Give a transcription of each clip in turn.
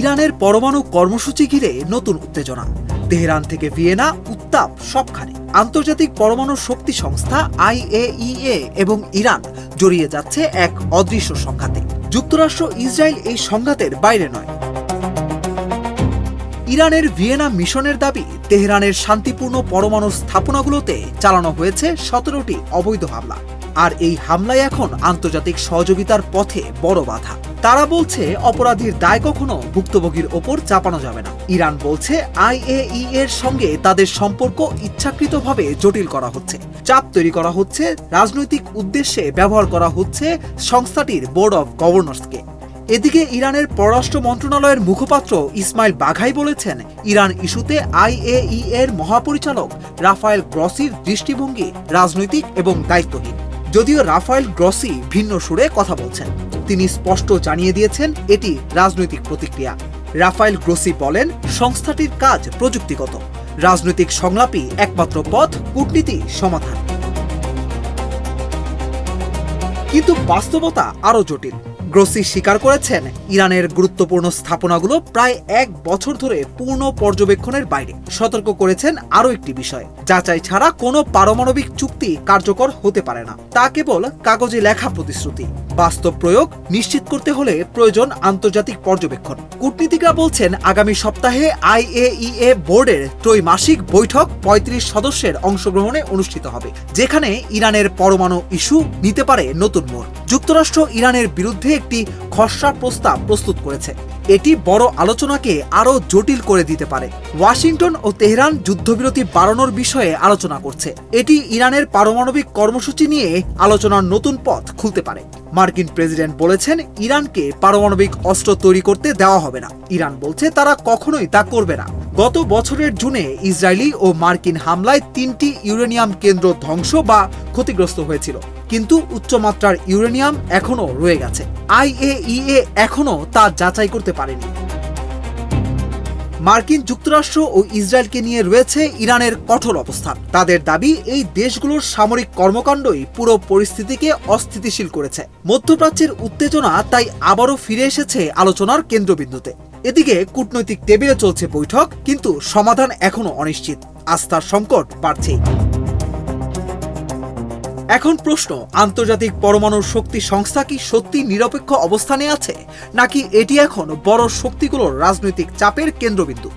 ইরানের পরমাণু কর্মসূচি ঘিরে নতুন উত্তেজনা। তেহরান থেকে ভিয়েনা, উত্তাপ সবখানে। আন্তর্জাতিক পরমাণু শক্তি সংস্থা IAEA এবং ইরান জড়িয়ে যাচ্ছে এক অদৃশ্য সংঘাতে। যুক্তরাষ্ট্র ইসরায়েল এই সংঘাতের বাইরে নয়। ইরানের ভিয়েনা মিশনের দাবি, তেহরানের শান্তিপূর্ণ পরমাণু স্থাপনাগুলোতে চালানো হয়েছে 17টি অবৈধ হামলা। আর এই হামলায় এখন আন্তর্জাতিক সহযোগিতার পথে বড় বাধা। তারা বলছে অপরাধীর দায় কখনো ভুক্তভোগীর ওপর চাপানো যাবে না। ইরান বলছে IAEA এর সঙ্গে তাদের সম্পর্ক ইচ্ছাকৃতভাবে জটিল করা হচ্ছে, চাপ তৈরি করা হচ্ছে, রাজনৈতিক উদ্দেশ্যে ব্যবহার করা হচ্ছে সংস্থাটির বোর্ড অব গভর্নর্সকে। এদিকে ইরানের পররাষ্ট্র মন্ত্রণালয়ের মুখপাত্র ইসমাইল বাঘাই বলেছেন, ইরান ইস্যুতে IAEA এর মহাপরিচালক রাফায়েল গ্রসির দৃষ্টিভঙ্গি রাজনৈতিক এবং দায়িত্বহীন। যদিও রাফায়েল গ্রসি ভিন্ন সুরে কথা বলছেন। তিনি স্পষ্ট জানিয়ে দিয়েছেন এটি রাজনৈতিক প্রতিক্রিয়া। রাফায়েল গ্রসি বলেন, সংস্থাটির কাজ প্রযুক্তিগত, রাজনৈতিক সংলাপই একমাত্র পথ, কূটনীতি সমাধান। কিন্তু বাস্তবতা আরও জটিল। গ্রসি স্বীকার করেছেন, ইরানের গুরুত্বপূর্ণ স্থাপনাগুলো প্রায় 1 বছর ধরে পূর্ণ পর্যবেক্ষণের বাইরে। সতর্ক করেছেন আরও একটি বিষয়, যাচাই ছাড়া কোনো পারমাণবিক চুক্তি কার্যকর হতে পারে না। তা কেবল কাগজে লেখা প্রতিশ্রুতি। বাস্তব প্রয়োগ নিশ্চিত করতে হলে প্রয়োজন আন্তর্জাতিক পর্যবেক্ষণ। কূটনীতিকরা বলছেন, আগামী সপ্তাহে IAEA বোর্ডের ত্রৈমাসিক বৈঠক 35 সদস্যের অংশগ্রহণে অনুষ্ঠিত হবে, যেখানে ইরানের পরমাণু ইস্যু নিতে পারে নতুন মোড়। যুক্তরাষ্ট্র ইরানের বিরুদ্ধে একটি খসড়া প্রস্তাব প্রস্তুত করেছে। এটি বড় আলোচনাকে আরও জটিল করে দিতে পারে। ওয়াশিংটন ও তেহরান যুদ্ধবিরতি বাড়ানোর বিষয়ে আলোচনা করছে। এটি ইরানের পারমাণবিক কর্মসূচি নিয়ে আলোচনার নতুন পথ খুলতে পারে। মার্কিন প্রেসিডেন্ট বলেছেন, ইরানকে পারমাণবিক অস্ত্র তৈরি করতে দেওয়া হবে না। ইরান বলছে তারা কখনোই তা করবে না। গত বছরের জুনে ইসরায়েলি ও মার্কিন হামলায় 3টি ইউরেনিয়াম কেন্দ্র ধ্বংস বা ক্ষতিগ্রস্ত হয়েছিল, কিন্তু উচ্চমাত্রার ইউরেনিয়াম এখনও রয়ে গেছে। IAEA এখনও তা যাচাই করতে পারেনি। মার্কিন যুক্তরাষ্ট্র ও ইসরায়েলকে নিয়ে রয়েছে ইরানের কঠোর অবস্থান। তাদের দাবি, এই দেশগুলোর সামরিক কর্মকাণ্ডই পুরো পরিস্থিতিকে অস্থিতিশীল করেছে। মধ্যপ্রাচ্যের উত্তেজনা তাই আবারও ফিরে এসেছে আলোচনার কেন্দ্রবিন্দুতে। এদিকে কূটনৈতিক টেবিলে চলছে বৈঠক, কিন্তু সমাধান এখনো অনিশ্চিত। আস্থার সংকট বাড়ছে। এখন প্রশ্ন, আন্তর্জাতিক পরমাণু শক্তি সংস্থা কি সত্যি নিরপেক্ষ অবস্থানে আছে, নাকি এটি এখন বড় শক্তিগুলোর রাজনৈতিক চাপের কেন্দ্রবিন্দু?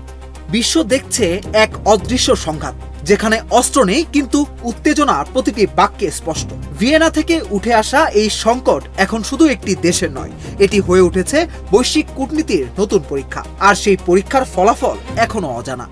বিশ্ব দেখছে এক অদৃশ্য সংঘাত, যেখানে অস্ত্র নেই কিন্তু উত্তেজনা প্রতিটি বাক্যে স্পষ্ট। ভিয়েনা থেকে উঠে আসা এই সংকট এখন শুধু একটি দেশের নয়, এটি হয়ে উঠেছে বৈশ্বিক কূটনীতির নতুন পরীক্ষা। আর সেই পরীক্ষার ফলাফল এখনো অজানা।